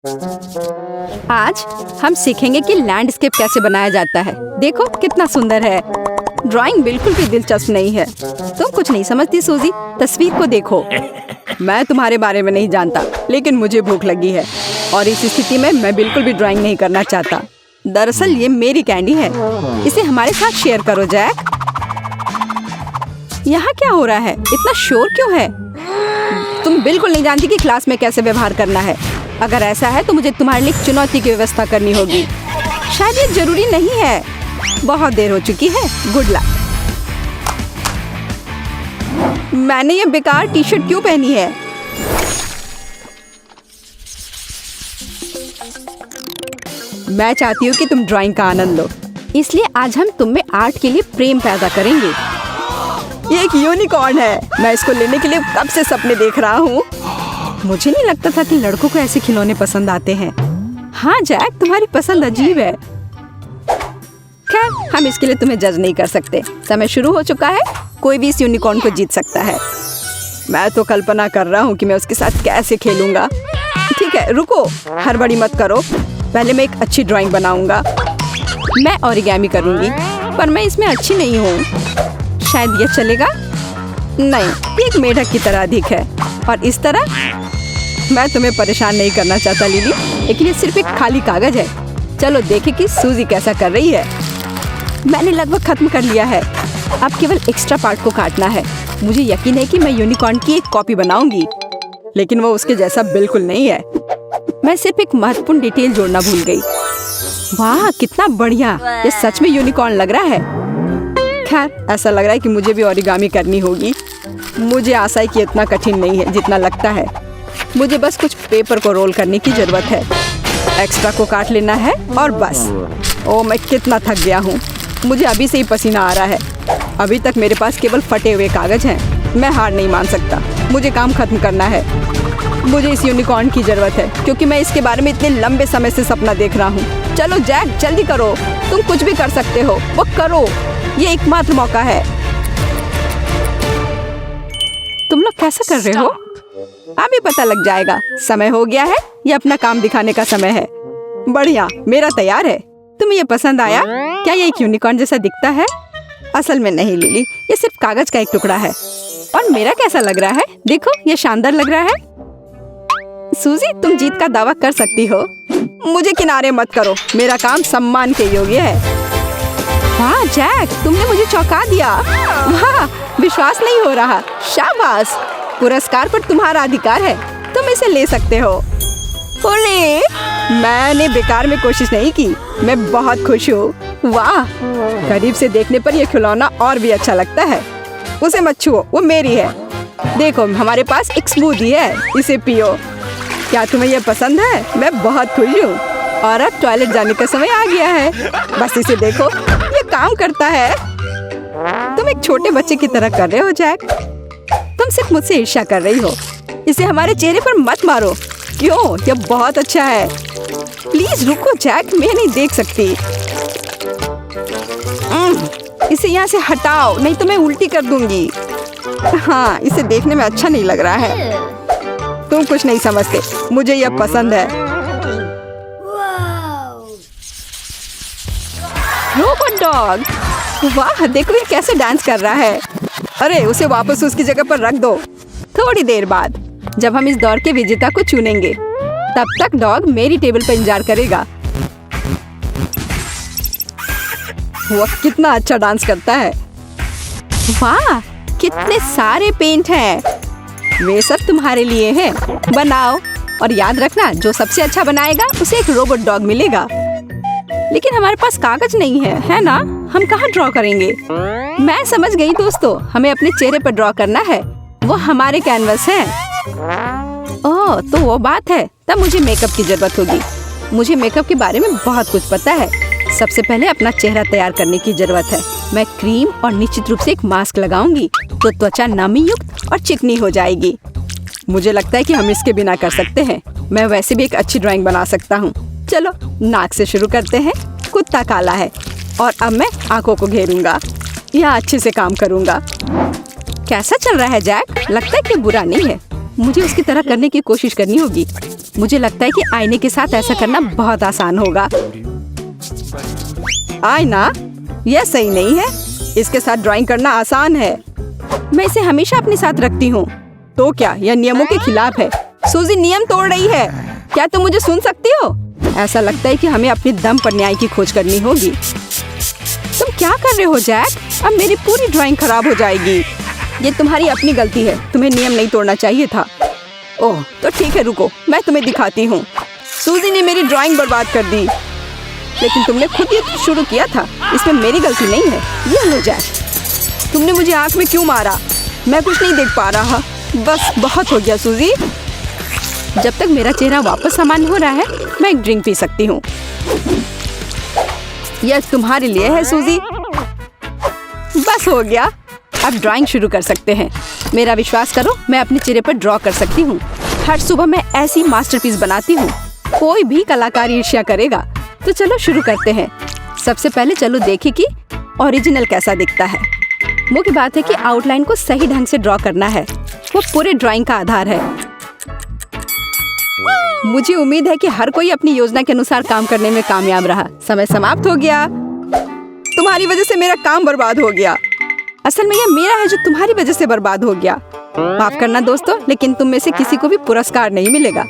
आज हम सीखेंगे कि लैंडस्केप कैसे बनाया जाता है। देखो कितना सुंदर है। ड्राइंग बिल्कुल भी दिलचस्प नहीं है। तुम कुछ नहीं समझती सूजी, तस्वीर को देखो। मैं तुम्हारे बारे में नहीं जानता, लेकिन मुझे भूख लगी है और इस स्थिति में मैं बिल्कुल भी ड्राइंग नहीं करना चाहता। दरअसल ये मेरी कैंडी है, इसे हमारे साथ शेयर करो जैक। यहाँ क्या हो रहा है? इतना शोर क्यों है? तुम बिल्कुल नहीं जानती कि क्लास में कैसे व्यवहार करना है। अगर ऐसा है तो मुझे तुम्हारे लिए एक चुनौती की व्यवस्था करनी होगी। शायद ये जरूरी नहीं है। बहुत देर हो चुकी है। Good luck. मैंने ये बेकार टी शर्ट क्यों पहनी है? मैं चाहती हूँ कि तुम ड्राइंग का आनंद लो, इसलिए आज हम तुम में आर्ट के लिए प्रेम पैदा करेंगे। ये एक यूनिकॉर्न है। मैं इसको लेने के लिए कब से सपने देख रहा हूँ। मुझे नहीं लगता था कि लड़कों को ऐसे खिलौने पसंद आते हैं। हाँ जैक, तुम्हारी पसंद अजीब है। खैर, हम इसके लिए तुम्हें जज नहीं कर सकते। समय शुरू हो चुका है। कोई भी इस यूनिकॉर्न को जीत सकता है। मैं तो कल्पना कर रहा हूँ कि मैं उसके साथ कैसे खेलूंगा। ठीक है, रुको, हड़बड़ी मत करो। पहले मैं एक अच्छी ड्राइंग बनाऊंगा। मैं ओरिगेमी करूंगी, पर मैं इसमें अच्छी नहीं हूँ। शायद ये चलेगा। नहीं, ये एक मेढक की तरह अधिक है। और इस तरह मैं तुम्हें परेशान नहीं करना चाहता लिली, लेकिन ये सिर्फ एक खाली कागज है। चलो देखें कि सूजी कैसा कर रही है। मैंने लगभग खत्म कर लिया है। अब केवल एक्स्ट्रा पार्ट को काटना है। मुझे यकीन है कि मैं यूनिकॉर्न की एक कॉपी बनाऊंगी, लेकिन वो उसके जैसा बिल्कुल नहीं है। मैं सिर्फ एक महत्वपूर्ण डिटेल जोड़ना भूल गई। वाह, कितना बढ़िया! ये सच में यूनिकॉर्न लग रहा है। खैर, ऐसा लग रहा है कि मुझे भी ओरिगामी करनी होगी। मुझे आशा है कि इतना कठिन नहीं है जितना लगता है। मुझे बस कुछ पेपर को रोल करने की जरूरत है। एक्स्ट्रा को काट लेना है और बस। ओह, मैं कितना थक गया हूँ। मुझे अभी से ही पसीना आ रहा है। अभी तक मेरे पास केवल फटे हुए कागज हैं। मैं हार नहीं मान सकता। मुझे काम खत्म करना है। मुझे इस यूनिकॉर्न की जरूरत है, क्योंकि मैं इसके बारे में इतने लंबे समय से सपना देख रहा हूँ। चलो जैक, जल्दी करो। तुम कुछ भी कर सकते हो, वो करो। ये एकमात्र मौका है। तुम लोग कैसा कर रहे हो? अभी पता लग जाएगा। समय हो गया है। ये अपना काम दिखाने का समय है। बढ़िया, मेरा तैयार है। तुम्हें ये पसंद आया? क्या ये एक यूनिकॉर्न जैसा दिखता है? असल में नहीं लिली, ये सिर्फ कागज का एक टुकड़ा है। और मेरा कैसा लग रहा है? देखो, ये शानदार लग रहा है। सूजी, तुम जीत का दावा कर सकती हो। मुझे किनारे मत करो। मेरा काम सम्मान के योग्य है। वाह जैक, तुमने मुझे चौंका दिया। वाह, विश्वास नहीं हो रहा। शाबाश, पुरस्कार पर तुम्हारा अधिकार है। तुम इसे ले सकते हो। ओले, मैंने बेकार में कोशिश नहीं की। मैं बहुत खुश हूँ। वाह, करीब से देखने पर यह खिलौना और भी अच्छा लगता है। उसे मत छुओ, वो मेरी है। देखो, हमारे पास एक स्मूदी है, इसे पियो। क्या तुम्हें यह पसंद है? मैं बहुत खुश हूँ। और अब टॉयलेट जाने का समय आ गया है। बस इसे देखो, ये काम करता है। तुम एक छोटे बच्चे की तरह कर रहे हो जैक। तुम सिर्फ मुझसे ईर्ष्या कर रही हो। इसे हमारे चेहरे पर मत मारो। क्यों? यह बहुत अच्छा है। प्लीज रुको जैक, मैं नहीं देख सकती। इसे यहाँ से हटाओ, नहीं तो मैं उल्टी कर दूंगी। हाँ, इसे देखने में अच्छा नहीं लग रहा है। तुम कुछ नहीं समझते। मुझे यह पसंद है। रोबोट डॉग, वाह, देखो ये कैसे डांस कर रहा है। अरे, उसे वापस उसकी जगह पर रख दो। थोड़ी देर बाद जब हम इस दौर के विजेता को चुनेंगे, तब तक डॉग मेरी टेबल पर इंतजार करेगा। वह कितना अच्छा डांस करता है। वाह, कितने सारे पेंट हैं। वे सब तुम्हारे लिए हैं। बनाओ और याद रखना, जो सबसे अच्छा बनाएगा उसे एक रोबोट डॉग मिलेगा। लेकिन हमारे पास कागज नहीं है, है ना? हम कहाँ ड्रॉ करेंगे? मैं समझ गई दोस्तों, हमें अपने चेहरे पर ड्रॉ करना है। वो हमारे कैनवस है। ओह, तो वो बात है। तब मुझे मेकअप की जरूरत होगी। मुझे मेकअप के बारे में बहुत कुछ पता है। सबसे पहले अपना चेहरा तैयार करने की जरूरत है। मैं क्रीम और निश्चित रूप से एक मास्क लगाऊंगी, तो त्वचा नमी युक्त और चिकनी हो जाएगी। मुझे लगता है कि हम इसके बिना कर सकते हैं। मैं वैसे भी एक अच्छी ड्राइंग बना सकता हूँ। चलो, नाक से शुरू करते हैं। कुत्ता काला है और अब मैं आंखों को घेरूंगा। यह अच्छे से काम करूंगा। कैसा चल रहा है जैक? लगता है कि बुरा नहीं है। मुझे उसकी तरह करने की कोशिश करनी होगी। मुझे लगता है कि आईने के साथ ऐसा करना बहुत आसान होगा। आईना, यह सही नहीं है। इसके साथ ड्राइंग करना आसान है। मैं इसे हमेशा अपने साथ रखती हूँ। तो क्या यह नियमों के खिलाफ है? सूजी नियम तोड़ रही है। क्या तुम मुझे सुन सकती हो? ऐसा लगता है कि हमें अपने दम पर न्याय की खोज करनी होगी। तुम क्या कर रहे हो जैक? अब मेरी पूरी ड्राइंग खराब हो जाएगी। ये तुम्हारी अपनी गलती है। तुम्हें नियम नहीं तोड़ना चाहिए था। ओह, तो ठीक है, रुको, मैं तुम्हें दिखाती हूँ। सूजी ने मेरी ड्राइंग बर्बाद कर दी। लेकिन तुमने खुद ये शुरू किया था। इसमें मेरी गलती नहीं है। ये लो जैक, तुमने मुझे आँख में क्यों मारा? मैं कुछ नहीं देख पा रहा। बस बहुत हो गया सूजी। जब तक मेरा चेहरा वापस सामान्य हो रहा है, मैं एक ड्रिंक पी सकती हूँ। यह तुम्हारे लिए है सूजी। बस हो गया। अब ड्राइंग शुरू कर सकते हैं। मेरा विश्वास करो, मैं अपने चेहरे पर ड्रॉ कर सकती हूँ। हर सुबह मैं ऐसी मास्टरपीस बनाती हूँ। कोई भी कलाकार ईर्ष्या करेगा। तो चलो शुरू करते हैं। सबसे पहले चलो देखें कि ओरिजिनल कैसा दिखता है। मुख्य बात है कि आउटलाइन को सही ढंग से ड्रॉ करना है। वो पूरे ड्राइंग का आधार है। मुझे उम्मीद है कि हर कोई अपनी योजना के अनुसार काम करने में कामयाब रहा। समय समाप्त हो गया। तुम्हारी वजह से मेरा काम बर्बाद हो गया। असल में यह मेरा है जो तुम्हारी वजह से बर्बाद हो गया। माफ करना दोस्तों, लेकिन तुम में से किसी को भी पुरस्कार नहीं मिलेगा।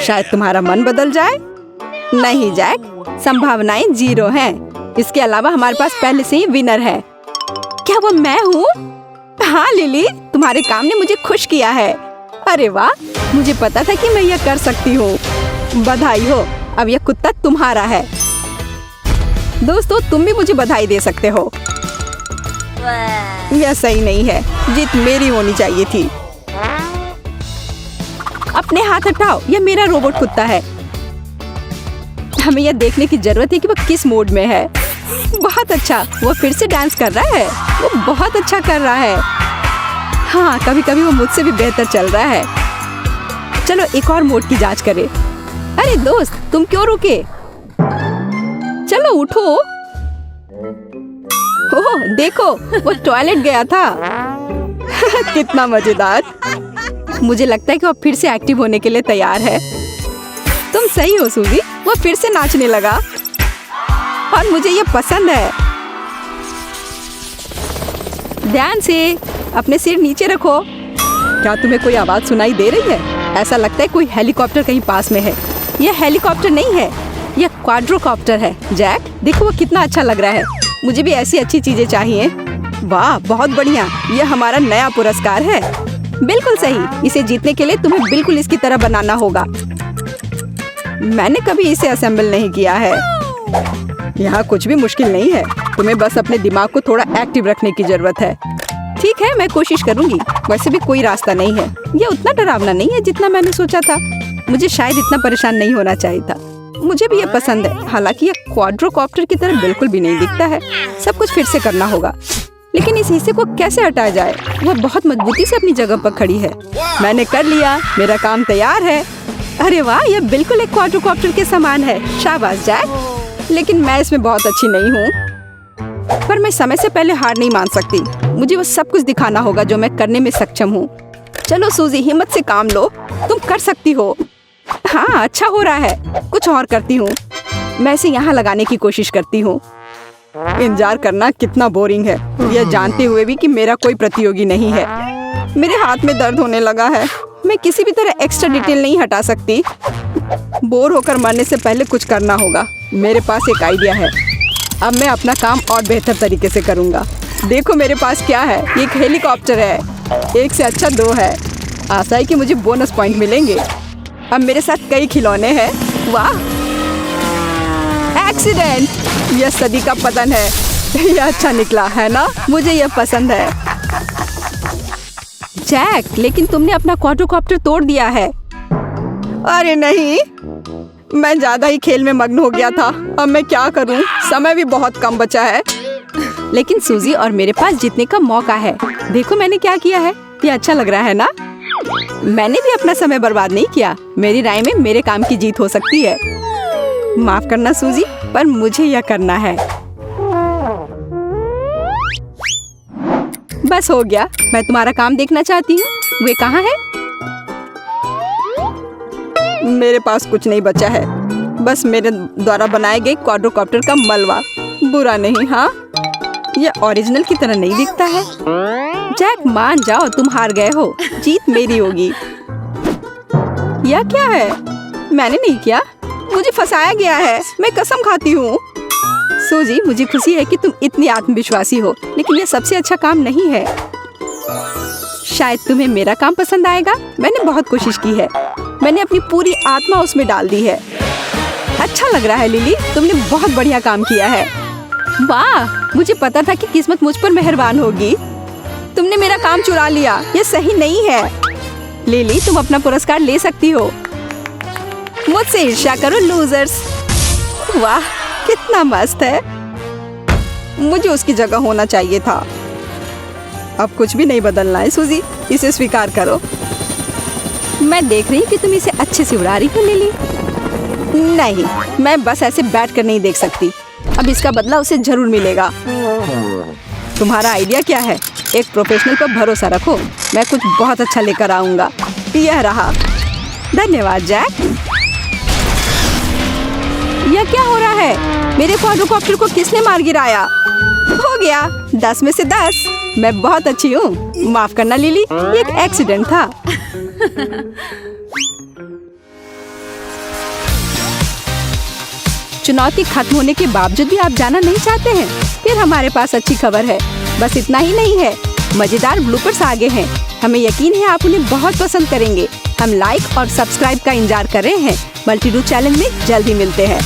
शायद तुम्हारा मन बदल जाए। नहीं जैक, संभावनाएं 0 हैं। इसके अलावा हमारे पास पहले से ही विनर है। क्या वो मैं हूँ? हाँ लिली, तुम्हारे काम ने मुझे खुश किया है। अरे वाह, मुझे पता था कि मैं यह कर सकती हूँ। बधाई हो। अब यह कुत्ता तुम्हारा है। दोस्तों, तुम भी मुझे बधाई दे सकते हो। यह सही नहीं है। जीत मेरी होनी चाहिए थी। अपने हाथ हटाओ। यह मेरा रोबोट कुत्ता है। हमें यह देखने की जरूरत है कि वह किस मोड में है। बहुत अच्छा, वो फिर से डांस कर रहा है। वो बहुत अच्छा कर रहा है। हाँ, कभी कभी वो मुझसे भी बेहतर चल रहा है। चलो एक और मोड की जांच करें। अरे दोस्त, तुम क्यों रुके? चलो उठो। ओह देखो, वो टॉयलेट गया था। कितना मजेदार। मुझे लगता है कि वो फिर से एक्टिव होने के लिए तैयार है। तुम सही हो सूजी, वो फिर से नाचने लगा और मुझे ये पसंद है। ध्यान से अपने सिर नीचे रखो। क्या तुम्हें कोई आवाज सुनाई दे रही है? ऐसा लगता है कोई हेलीकॉप्टर कहीं पास में है। यह हेलीकॉप्टर नहीं है, यह क्वाड्रोकॉप्टर है। जैक देखो, वो कितना अच्छा लग रहा है। मुझे भी ऐसी अच्छी चीजें चाहिए। वाह, बहुत बढ़िया। यह हमारा नया पुरस्कार है। बिल्कुल सही। इसे जीतने के लिए तुम्हें बिल्कुल इसकी तरह बनाना होगा। मैंने कभी इसे असेंबल नहीं किया है। यहाँ कुछ भी मुश्किल नहीं है। तुम्हें बस अपने दिमाग को थोड़ा एक्टिव रखने की जरूरत है। ठीक है, मैं कोशिश करूंगी। वैसे भी कोई रास्ता नहीं है। यह उतना डरावना नहीं है जितना मैंने सोचा था। मुझे शायद इतना परेशान नहीं होना चाहिए था। मुझे भी ये पसंद है। हालांकि यह क्वाड्रोकॉप्टर की तरह बिल्कुल भी नहीं दिखता है। सब कुछ फिर से करना होगा। लेकिन इस हिस्से को कैसे हटाया जाए? वह बहुत मजबूती से अपनी जगह पर खड़ी है। मैंने कर लिया। मेरा काम तैयार है। अरे वाह, यह बिल्कुल एक क्वाड्रोकॉप्टर के समान है। शाबाश जैक। लेकिन मैं इसमें बहुत अच्छी नहीं हूँ। पर मैं समय से पहले हार नहीं मान सकती। मुझे वो सब कुछ दिखाना होगा जो मैं करने में सक्षम हूँ। चलो सूजी, हिम्मत से काम लो। तुम कर सकती हो। हाँ, अच्छा हो रहा है। कुछ और करती हूँ। मैं इसे यहाँ लगाने की कोशिश करती हूँ। इंतजार करना कितना बोरिंग है, यह जानते हुए भी कि मेरा कोई प्रतियोगी नहीं है। मेरे हाथ में दर्द होने लगा है। मैं किसी भी तरह एक्स्ट्रा डिटेल नहीं हटा सकती। बोर होकर मरने से पहले कुछ करना होगा। मेरे पास एक आइडिया है। अब मैं अपना काम और बेहतर तरीके से करूँगा। देखो मेरे पास क्या है। ये एक हेलीकॉप्टर है। 1 से अच्छा 2 है। आशा है कि मुझे बोनस पॉइंट मिलेंगे। अब मेरे साथ कई खिलौने हैं। वाह, एक्सीडेंट। यह सदी का पतन है। यह अच्छा निकला है ना? मुझे यह पसंद है। जैक, लेकिन तुमने अपना क्वाड्रोकॉप्टर तोड़ दिया है। अरे नहीं, मैं ज्यादा ही खेल में मग्न हो गया था। अब मैं क्या करूं? समय भी बहुत कम बचा है। लेकिन सूजी और मेरे पास जीतने का मौका है। देखो मैंने क्या किया है। ये अच्छा लग रहा है ना? मैंने भी अपना समय बर्बाद नहीं किया। मेरी राय में मेरे काम की जीत हो सकती है। माफ करना सूजी, पर मुझे यह करना है। बस हो गया। मैं तुम्हारा काम देखना चाहती हूँ। वे कहाँ है? मेरे पास कुछ नहीं बचा है, बस मेरे द्वारा बनाए गए क्वाड्रोकॉप्टर का मलबा। बुरा नहीं, हाँ? ये ओरिजिनल की तरह नहीं दिखता है। जैक मान जाओ, तुम हार गए हो, जीत मेरी होगी। यह क्या है? मैंने नहीं किया, मुझे फंसाया गया है, मैं कसम खाती हूँ। सूजी, मुझे खुशी है कि तुम इतनी आत्मविश्वासी हो, लेकिन यह सबसे अच्छा काम नहीं है। शायद तुम्हें मेरा काम पसंद आएगा। मैंने बहुत कोशिश की है, मैंने अपनी पूरी आत्मा उसमें डाल दी है। अच्छा लग रहा है लिली, तुमने बहुत बढ़िया काम किया है। वाह, मुझे पता था कि किस्मत मुझ पर मेहरबान होगी। तुमने मेरा काम चुरा लिया, ये सही नहीं है। लिली, तुम अपना पुरस्कार ले सकती हो। मुझसे ईर्ष्या करो लूजर्स। वाह, कितना मस्त है। मुझे उसकी जगह होना चाहिए था। अब कुछ भी नहीं बदलना है सूजी, इसे स्वीकार करो। मैं देख रही हूँ कि तुम इसे अच्छे से उड़ा रही हो लिली। नहीं, मैं बस ऐसे बैठ कर नहीं देख सकती। अब इसका बदला उसे जरूर मिलेगा। तुम्हारा आइडिया क्या है? एक प्रोफेशनल पर भरोसा रखो, मैं कुछ बहुत अच्छा लेकर आऊंगा। यह रहा। धन्यवाद जैक। यह क्या हो रहा है? मेरे क्वाड्रोकॉप्टर को किसने मार गिराया? हो गया 10 में से 10। मैं बहुत अच्छी हूँ। माफ करना लिली, ये एक एक्सीडेंट था। चुनौती खत्म होने के बावजूद भी आप जाना नहीं चाहते हैं? फिर हमारे पास अच्छी खबर है। बस इतना ही नहीं है, मजेदार ब्लूपर्स आगे हैं। हमें यकीन है आप उन्हें बहुत पसंद करेंगे। हम लाइक और सब्सक्राइब का इंतजार कर रहे हैं। मल्टी डू चैलेंज में जल्द ही मिलते हैं।